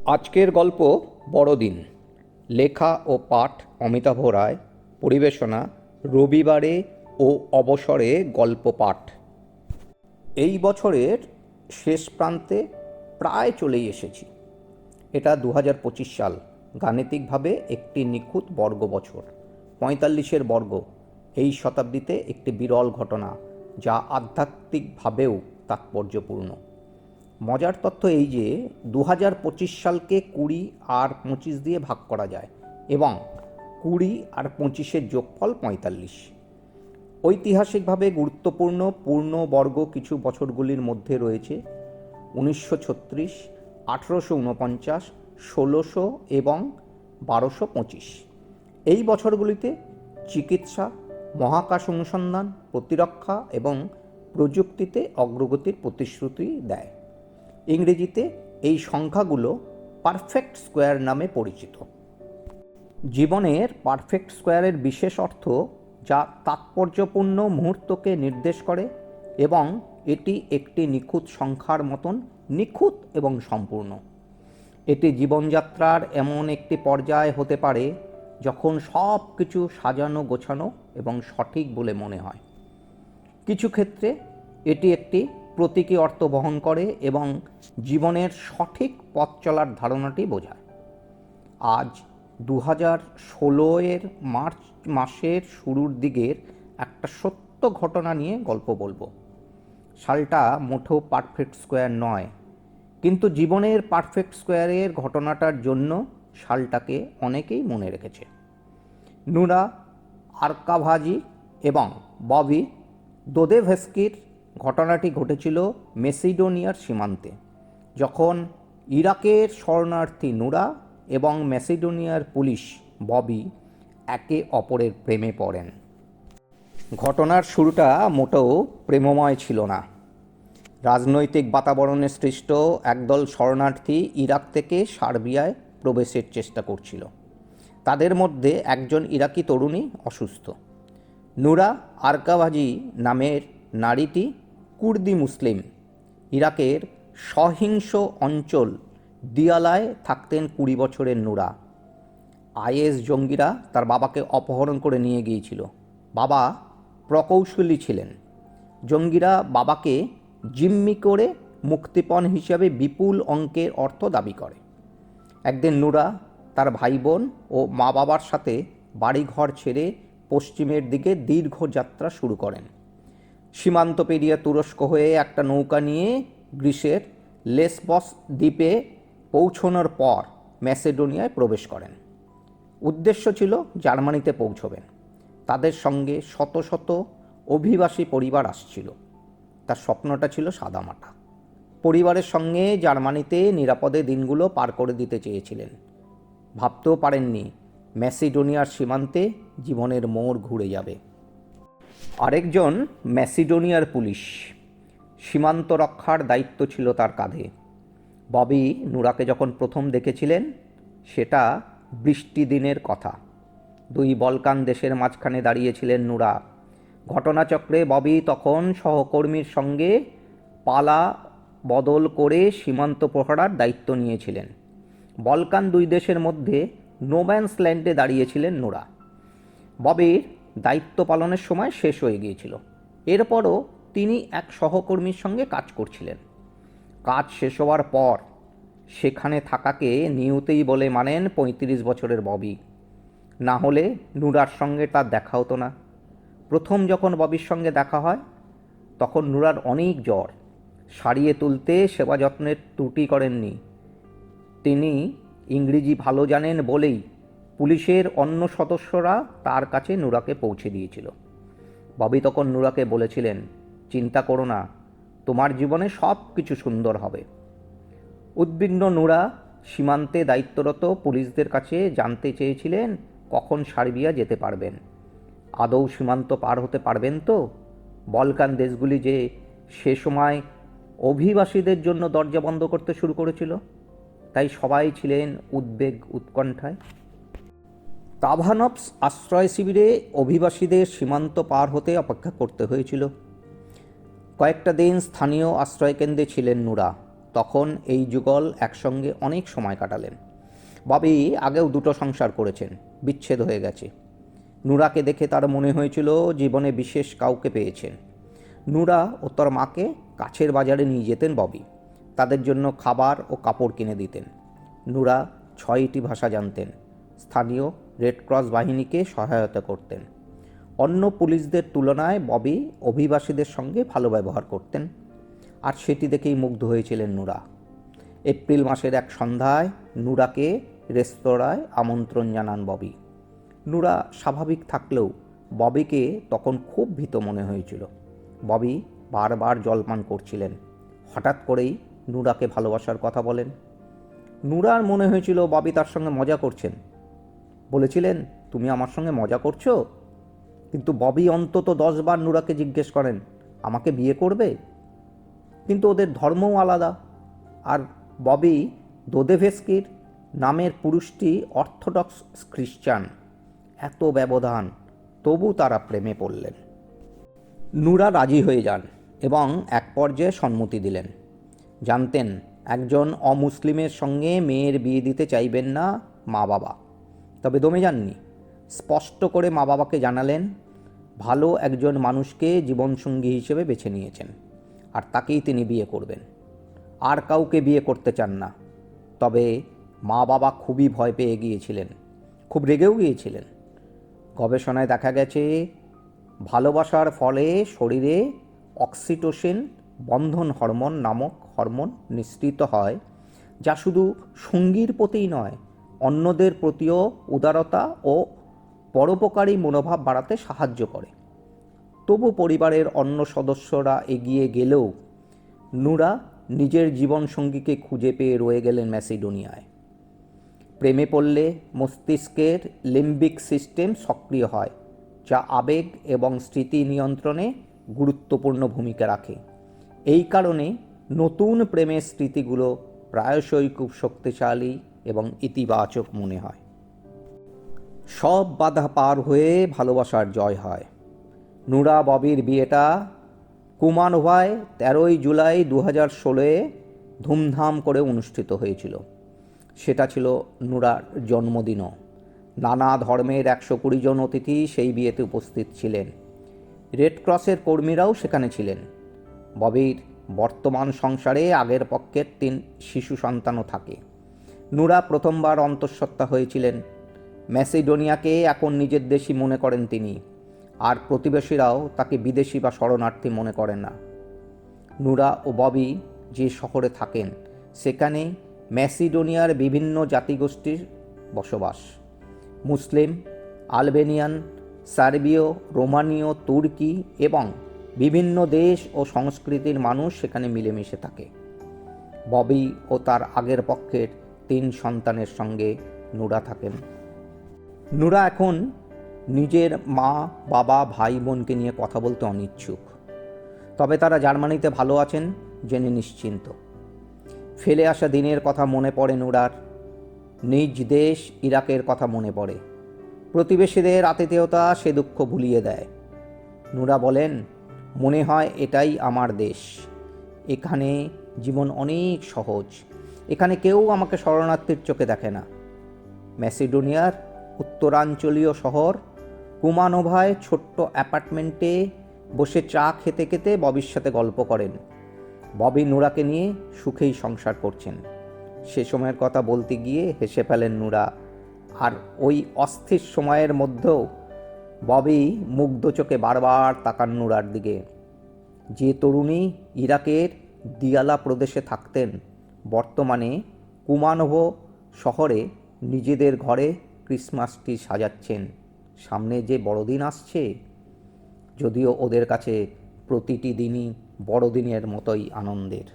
আজকের গল্প বড়দিন। লেখা ও পাঠ অমিতাভ রায়। পরিবেশনা রবিবারে ও অবসরে গল্প পাঠ। এই বছরের শেষ প্রান্তে প্রায় চলেই এসেছি। এটা 2025 সাল, গাণিতিকভাবে একটি নিখুঁত বর্গ বছর। 45-এর বর্গ এই শতাব্দীতে একটি বিরল ঘটনা, যা আধ্যাত্মিকভাবেও তাৎপর্যপূর্ণ। মজার তথ্য এই যে 2025 সালকে 20 আর 25 দিয়ে ভাগ করা যায় এবং 20 আর 25-এর যোগফল 45। ঐতিহাসিকভাবে গুরুত্বপূর্ণ পূর্ণবর্গ কিছু বছরগুলির মধ্যে রয়েছে 1936, 1849, 1600 এবং 1225। এই বছরগুলিতে চিকিৎসা, মহাকাশ অনুসন্ধান, প্রতিরক্ষা এবং প্রযুক্তিতে অগ্রগতির প্রতিশ্রুতি দেয়। ইংরেজিতে এই সংখ্যাগুলো পারফেক্ট স্কোয়ার নামে পরিচিত। জীবনের পারফেক্ট স্কোয়ারের বিশেষ অর্থ, যা তাৎপর্যপূর্ণ মুহূর্তকে নির্দেশ করে এবং এটি একটি নিখুঁত সংখ্যার মতন নিখুঁত এবং সম্পূর্ণ। এটি জীবনযাত্রার এমন একটি পর্যায় হতে পারে যখন সব কিছু সাজানো গোছানো এবং সঠিক বলে মনে হয়। কিছু ক্ষেত্রে এটি একটি প্রতীকী অর্থ বহন করে এবং জীবনের সঠিক পথ চলার ধারণাটি বোঝায়। আজ 2016-এর মার্চ মাসের শুরুর দিকের একটা সত্য ঘটনা নিয়ে গল্প বলবো। সালটা মোটেও পারফেক্ট স্কোয়ার নয়, কিন্তু জীবনের পারফেক্ট স্কোয়ারের ঘটনাটার জন্য সালটাকে অনেকেই মনে রেখেছে। নুরা আরকাভাজি এবং ববি দোদেভস্কির ঘটনাটি ঘটেছিল মেসিডোনিয়ার সীমান্তে, যখন ইরাকের শরণার্থী নুরা এবং মেসিডোনিয়ার পুলিশ ববি একে অপরের প্রেমে পড়েন। ঘটনার শুরুটা মোটেও প্রেমময় ছিল না। রাজনৈতিক বাতাবরণে সৃষ্ট একদল শরণার্থী ইরাক থেকে সার্বিয়ায় প্রবেশের চেষ্টা করছিল। তাদের মধ্যে একজন ইরাকি তরুণী অসুস্থ। নুরা আরকাভাজি নামের নারীটি কুর্দি মুসলিম। ইরাকের সহিংস অঞ্চল দিয়ালায় থাকতেন 20 বছরের নুরা। আইএস জঙ্গিরা তার বাবাকে অপহরণ করে নিয়ে গিয়েছিল। বাবা প্রকৌশলী ছিলেন। জঙ্গিরা বাবাকে জিম্মি করে মুক্তিপণ হিসাবে বিপুল অঙ্কের অর্থ দাবি করে। একদিন নুরা তার ভাই বোন ও মা বাবার সাথে বাড়িঘর ছেড়ে পশ্চিমের দিকে দীর্ঘ যাত্রা শুরু করেন। সীমান্ত পেরিয়ে তুরস্ক হয়ে একটা নৌকা নিয়ে গ্রিসের লেসবস দ্বীপে পৌঁছানোর পর ম্যাসেডোনিয়ায় প্রবেশ করেন। উদ্দেশ্য ছিল জার্মানিতে পৌঁছবেন। তাদের সঙ্গে শত শত অভিবাসী পরিবার আসছিল। তার স্বপ্নটা ছিল সাদামাটা। পরিবারের সঙ্গে জার্মানিতে নিরাপদে দিনগুলো পার করে দিতে চেয়েছিলেন। ভাবতেও পারেননি ম্যাসিডোনিয়ার সীমান্তে জীবনের মোড় ঘুরে যাবে। আরেকজন ম্যাসিডোনিয়ার পুলিশ। সীমান্ত রক্ষার দায়িত্ব ছিল তার কাঁধে। ববি নুরাকে যখন প্রথম দেখেছিলেন, সেটা বৃষ্টি দিনের কথা। দুই বলকান দেশের মাঝখানে দাঁড়িয়েছিলেন নুরা। ঘটনাচক্রে ববি তখন সহকর্মীর সঙ্গে পালা বদল করে সীমান্ত প্রহরার দায়িত্ব নিয়েছিলেন। বলকান দুই দেশের মধ্যে নোম্যান্স ল্যান্ডে দাঁড়িয়েছিলেন নুরা। ববির দায়িত্ব পালনের সময় শেষ হয়ে গিয়েছিল। এরপরও তিনি এক সহকর্মীর সঙ্গে কাজ করছিলেন। কাজ শেষ হওয়ার পর সেখানে থাকাকে নিয়তেই বলে মানেন 35 বছরের ববি। না হলে নুরার সঙ্গে তার দেখা হতো না। প্রথম যখন ববির সঙ্গে দেখা হয়, তখন নুরার অনেক জ্বর। সারিয়ে তুলতে সেবা যত্নের ত্রুটি করেননি। তিনি ইংরেজি ভালো জানেন বলেই পুলিশের অন্য সদস্যরা তার কাছে নুরাকে পৌঁছে দিয়েছিল। ববি তখন নুরাকে বলেছিলেন, চিন্তা করো না, তোমার জীবনে সব কিছু সুন্দর হবে। উদ্বিগ্ন নুরা সীমান্তে দায়িত্বরত পুলিশদের কাছে জানতে চেয়েছিলেন কখন সার্বিয়া যেতে পারবেন। আদৌ সীমান্ত পার হতে পারবেন তো? বলকান দেশগুলি যে সে সময় অভিবাসীদের জন্য দরজা বন্ধ করতে শুরু করেছিল, তাই সবাই ছিলেন উদ্বেগ উৎকণ্ঠায়। তাভানভস আশ্রয় শিবিরে অভিবাসীদের সীমান্ত পার হতে অপেক্ষা করতে হয়েছিল। কয়েকটা দিন স্থানীয় আশ্রয়কেন্দ্রে ছিলেন নুরা। তখন এই যুগল একসঙ্গে অনেক সময় কাটালেন। ববি আগেও দুটো সংসার করেছেন, বিচ্ছেদ হয়ে গেছে। নুরাকে দেখে তার মনে হয়েছিল জীবনে বিশেষ কাউকে পেয়েছেন। নুরা ও তার মাকে কাছের বাজারে নিয়ে যেতেন ববি। তাদের জন্য খাবার ও কাপড় কিনে দিতেন। নুরা 6টি ভাষা জানতেন। স্থানীয় রেড ক্রস বাহিনীকে সহায়তা করতেন। অন্য পুলিশদের তুলনায় ববি অভিবাসীদের সঙ্গে ভালো ব্যবহার করতেন, আর সেটি দেখেই মুগ্ধ হয়েছিলেন নুরা। এপ্রিল মাসের এক সন্ধ্যায় নুরাকে রেস্তোরাঁয় আমন্ত্রণ জানান ববি। নুরা স্বাভাবিক থাকলেও ববিকে তখন খুব ভীত মনে হয়েছিল। ববি বারবার জলপান করছিলেন। হঠাৎ করেই নুরাকে ভালোবাসার কথা বলেন। নুরার মনে হয়েছিল ববি তার সঙ্গে মজা করছেন। বলেছিলেন, তুমি আমার সঙ্গে মজা করছো? কিন্তু ববি অন্তত 10 বার নুরাকে জিজ্ঞেস করেন, আমাকে বিয়ে করবে? কিন্তু ওদের ধর্মও আলাদা। আর ববি দোদেভস্কির নামের পুরুষটি অর্থোডক্স খ্রিস্টান। এত ব্যবধান, তবু তারা প্রেমে পড়লেন। নুরা রাজি হয়ে যান এবং এক পর্যায়ে সম্মতি দিলেন। জানতেন একজন অমুসলিমের সঙ্গে মেয়ের বিয়ে দিতে চাইবেন না মা বাবা, তবে দমে যাননি। স্পষ্ট করে মা বাবাকে জানালেন ভালো একজন মানুষকে জীবনসঙ্গী হিসেবে বেছে নিয়েছেন, আর তাকেই তিনি বিয়ে করবেন। আর কাউকে বিয়ে করতে চান না। তবে মা বাবা খুবই ভয় পেয়ে গিয়েছিলেন, খুব রেগেও গিয়েছিলেন। গবেষণায় দেখা গেছে ভালোবাসার ফলে শরীরে অক্সিটোসিন বন্ধন হরমোন নামক হরমোন নিঃসৃত হয়, যা শুধু সঙ্গীর প্রতিই নয়, অন্যদের প্রতিও উদারতা ও পরোপকারী মনোভাব বাড়াতে সাহায্য করে। তবু পরিবারের অন্য সদস্যরা এগিয়ে গেলেও নুরা নিজের জীবনসঙ্গীকে খুঁজে পেয়ে রয়ে গেলেন ম্যাসিডোনিয়ায়। প্রেমে পড়লে মস্তিষ্কের লিম্বিক সিস্টেম সক্রিয় হয়, যা আবেগ এবং স্মৃতি নিয়ন্ত্রণে গুরুত্বপূর্ণ ভূমিকা রাখে। এই কারণে নতুন প্রেমের স্মৃতিগুলো প্রায়শই খুব শক্তিশালী এবং ইতিবাচক মনে হয়। সব বাধা পার হয়ে ভালোবাসার জয় হয়। নুরা ববির বিয়েটা কুমানভায় 13ই জুলাই 2016 ধুমধাম করে অনুষ্ঠিত হয়েছিল। সেটা ছিল নুরার জন্মদিনও। নানা ধর্মের 120 জন অতিথি সেই বিয়েতে উপস্থিত ছিলেন। রেড ক্রসের কর্মীরাও সেখানে ছিলেন। ববির বর্তমান সংসারে আগের পক্ষের 3 শিশু সন্তানও থাকে। নুরা প্রথমবার অন্তঃসত্ত্বা হয়েছিলেন। ম্যাসিডোনিয়াকে এখন নিজের দেশই মনে করেন তিনি, আর প্রতিবেশীরাও তাকে বিদেশি বা শরণার্থী মনে করেন না। নুরা ও ববি যে শহরে থাকেন সেখানে ম্যাসিডোনিয়ার বিভিন্ন জাতিগোষ্ঠীর বসবাস। মুসলিম, আলবেনিয়ান, সার্বীয়, রোমানীয়, তুর্কি এবং বিভিন্ন দেশ ও সংস্কৃতির মানুষ সেখানে মিলেমিশে থাকে। ববি ও তার আগের পক্ষের 3 সন্তানের সঙ্গে নুরা থাকেন। নুরা এখন নিজের মা, বাবা, ভাই বোনকে নিয়ে কথা বলতে অনিচ্ছুক। তবে তারা জার্মানিতে ভালো আছেন জেনে নিশ্চিন্ত। ফেলে আসা দিনের কথা মনে পড়ে নুরার। নিজ দেশ ইরাকের কথা মনে পড়ে। প্রতিবেশীদের আতিথেয়তা সে দুঃখ ভুলিয়ে দেয়। নুরা বলেন, মনে হয় এটাই আমার দেশ। এখানে জীবন অনেক সহজ। এখানে কেউ আমাকে শরণার্থীর চোখে দেখে না। ম্যাসিডোনিয়ার উত্তরাঞ্চলীয় শহর কুমানোভায় ছোট্ট অ্যাপার্টমেন্টে বসে চা খেতে খেতে ববির সাথে গল্প করেন। ববি নুরাকে নিয়ে সুখেই সংসার করছেন। সে সময়ের কথা বলতে গিয়ে হেসে ফেলেন নুরা। আর ওই অস্থির সময়ের মধ্যেও ববি মুগ্ধ চোখে বারবার তাকান নুরার দিকে। যে তরুণী ইরাকের দিয়ালা প্রদেশে থাকতেন, বর্তমানে কুমানোভো শহরে নিজেদের ঘরে ক্রিসমাস ট্রি সাজাচ্ছেন। সামনে যে বড়দিন আসছে, যদিও ওদের কাছে প্রতিটি দিনই বড়দিনের মতোই আনন্দের।